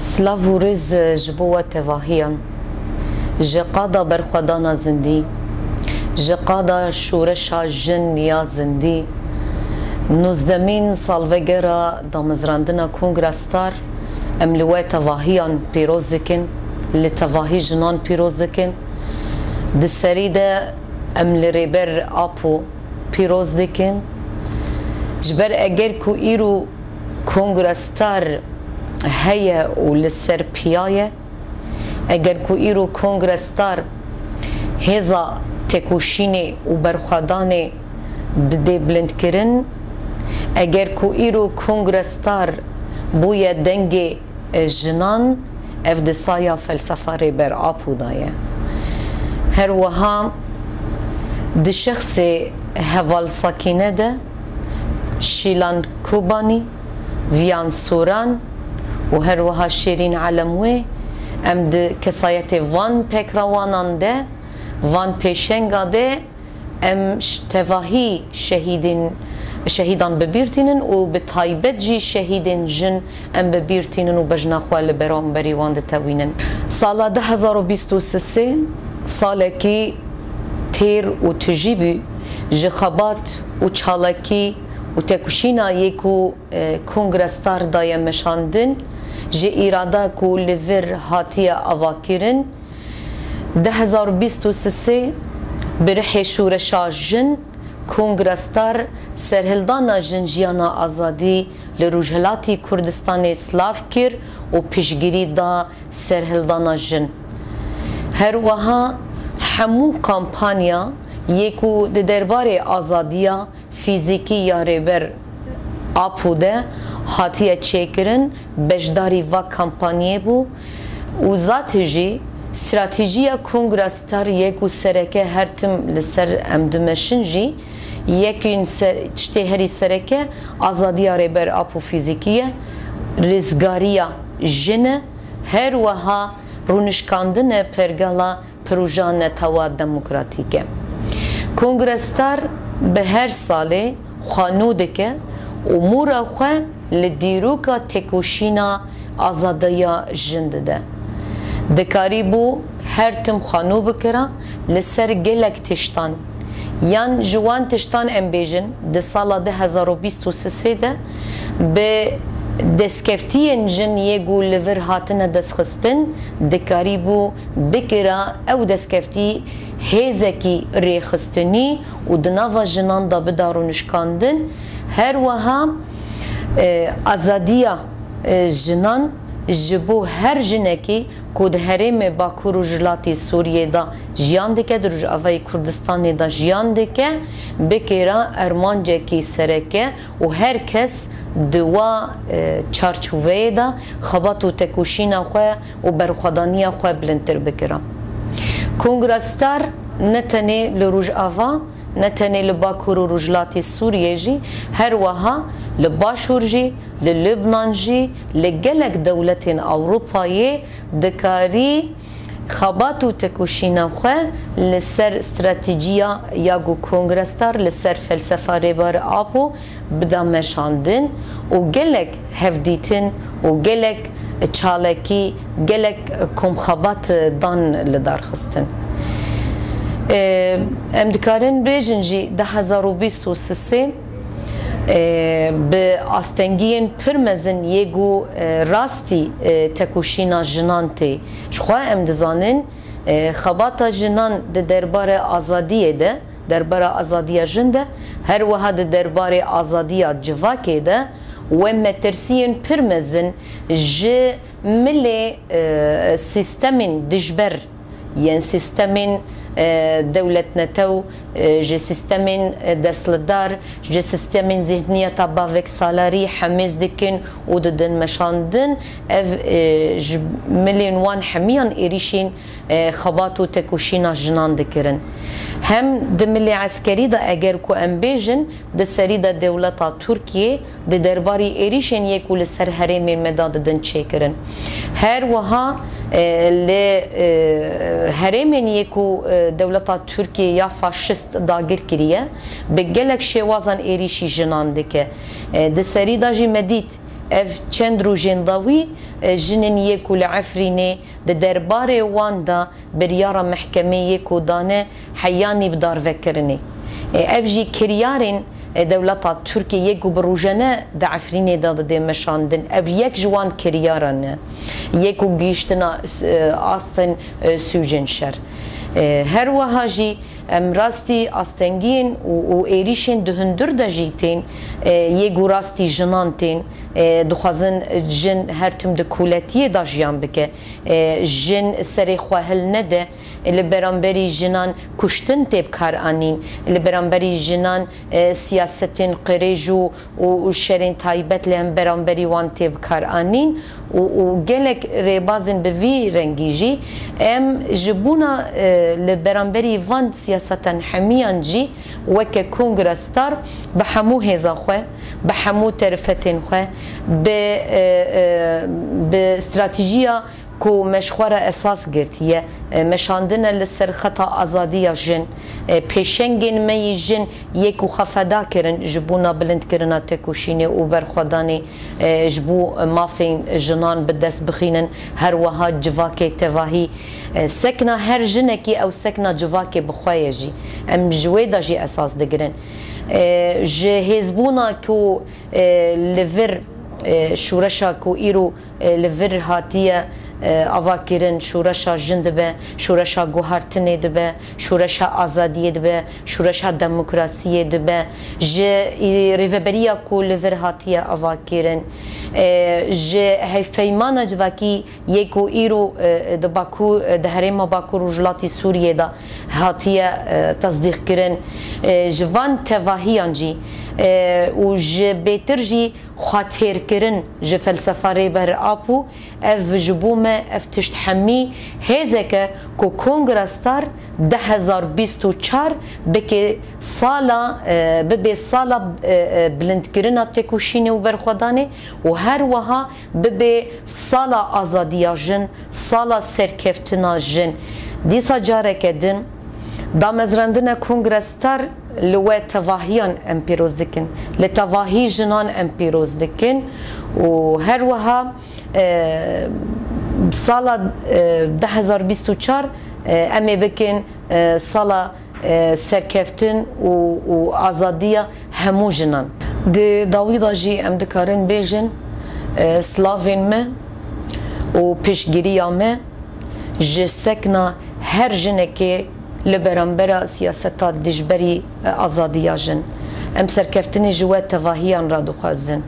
سلاف و رز جبوه تواهیان جقادا برخودانا زندی جقادا شورشا جن یا زندی نوزدمین سالوگرا دامزراندنا کنگرستار ام لوه تواهیان پیروز دکن لتواهی جنان پیروز دکن دسری ده ام لریبر آپو پیروز دکن جبر اگر کو ایرو کنگرستار هيا ولسر بياية اگر كو ايرو كونغرستار هزا تكوشيني وبرخداني دي بلند كرن اگر كو ايرو كونغرستار بويا دنگي جنان اف دسايا فلسفة ريبر آبو داية هر وها دي شخص هوال ساكينة ده شيلان كوباني فيان سوران و هر وها شیرین علموی ام ده کسایت وان پکروانان ده وان پیشنگا ده ام تواهی شهیدان ببیرتینن و به تایبت جی شهیدین جن ام ببیرتینن و بجنا خوال برام بریوان ده توینن سالا 2023 ساله کی تیر و تجیبی جخبات و چالکی و تکوشینا یکو کنگرستار دایم مشاندن جه ایرادا کو لیور هاتیا آواکرن 2023 برح شورشا جن کنگرستار سرهلدانا جن جیانا آزادی لروجهلاتی کردستان سلاف کر و پیشگیری دا سرهلدانا جن هر وها همو کامپانیا یکو دربار آزادیا فیزیکی یا ریبر آپوده هاتیه چیکرن بجداری و کمپانیه بو و ذاتی جی استراتیجیا کنگرستار یکو سرکه هر تم لسر امدمشن جی یکین چته هری سرکه آزادیا ریبر آپو فیزیکیه رزگاریا جنه هر وها رونشکاندن پرگالا پروژان توا دموکراتیکه کنگرستار به هر ساله خانوده که امور خواه لدیروکا تکوشینا آزادیا جنده ده دکاری بو هر تم خانو بکره لسر گلک تشتان یان جوان تشتان ام بیجن ده سالا 2023 ده به دسکفتی جن یگو لور هاتنه دسخستن دکاری بو بکره او دسکفتی هزکی ریخستنی و دناوا جنان دا بدارونشکاندن هر وها آزادیا جنان جبو هر جنکی کود هرم باکور و جلاتی سوریه دا جیان دکه در رجعوی کردستان دا جیان دکه بکیرا ارمانجه کی سرکه و هر کس دوا چارچوبه دا خبات و تکوشین خواه و برخدانی خواه بلندتر بکیرا کنگرستار نتنه لرجعوا نتنه لباکور و رجلاتی سوریه جی هر وها لباشور جی للبنان جی لگلک دولتین اوروپایی دکاری خبات و تکوشینا خواه لسر استراتیجیا یاگو کنگرستار لسر فلسفه ریبار آبو بدا مشاندن و گلک هفدیتن و گلک چالکی گلک کم خبات دان لدار خستن امدکارن بیجن جی 2023 به آستنگین پرمزن یگو راستی تکوشینا جنانتی شخواه امدزانن خباتا جنان ده دربار آزادیه ده دربار آزادیه جنده هر وها ده دربار آزادیه جواکه ده و مترسین پرمزن جه ملی سیستمین دجبر یعنی سیستمین دولت نتو جه سیستمین دستلدار جه سیستمین ذهنیت باوک سالاری حمیز دکن و ددن مشاندن اف ملین وان حمیان ایریشین خبات و تکوشینا جنان دکرن هم ده ملی عسکری ده اگر کو امبیجن ده سری ده دولتا ترکیه ده درباری ایریشین یکو لسر هرم مداد دن چیکرن هر وها هرمین یکو دولتا ترکیه یا فاشیست داگیر کریه به گلک شوازان ایریشی جنان دکه ده سری دا جی مدید اف چند روژین داوی جنن یکو لعفرینه ده درباره واندا بریارا محکمه یکو دانه حیانی بدار وکرنه اف جی کریارین دولتا ترکیه یکو بروجنه ده عفرینه ده مشاندن اف یک جوان کریارانه یکو گیشتنا آستن سوجن شر هر وها جی ام راستی آستنگین و ایریشن دهندر دجیتین یکو راستی جنانتین دخوازن جن هر تم دکولتیه داجیان بکه جن سری خواهل نده لبرانبری جنان کشتن تیب کار آنین لبرانبری جنان سیاستین قریجو و شرین تایبت لهم برانبری وان تیب کار آنین و گلک ریبازن به وی رنگیجی ام جبونا لبرانبری وان سیاستن حمیان جی وک کنگرستار به همو هزا خواه به همو طرفتین خواه به استراتیجیا کو مشخوره اساس گرتیه مشاندنه لسر خطا آزادی جن پیشنگین می جن یکو خفدا کرن جبونا بلند کرنا تکوشینه و برخودانی جبو مافین جنان بدست بخینن هر وها جواکی تواهی سکنا هر جنکی او سکنا جواکی بخواه جی ام جوی دا جی اساس دگرن جهزبونا کو لور شورشا کو ایرو لور هاتیه آوا کرن شورشا جند به شورشا گوهرتنه دبه شورشا آزادیه دبه شورشا دموکراسی دبه جه ریوبریا کو لور هاتیه آوا کرن جه هفیمان جواکی یکو ایرو د باکو د هرم باکو رجلاتی سوریه دا هاتیه تصدیق کرن جوان تواهیان جی و جه بهتر جی خاطر کرن جه فلسفه ریبر آپو اف جبومه اف تشت حمی هزکه کو کنگرستار 2024 بکه سالا ببه سالا بلند کرنا تکوشینه و برخودانه و هر وها ببه سالا آزادیا جن سالا سرکفتنا جن دیسا جاره کدن دا مزرندن کنگرستار لوه تواهیان امپیروز دکن لتواهی جنان امپیروز دکن و هر وها سالا 2024 امی بکن سالا سرکفتن و آزادیا همو جنان دی داویدا جی ام دکارن بیجن سلاوین me و پیشگیریا me جه سکنا هر جنکی لبرانبرا سیاستا دجبری آزادیا جن ام سرکفتنی جوه تواهیان را دخوازن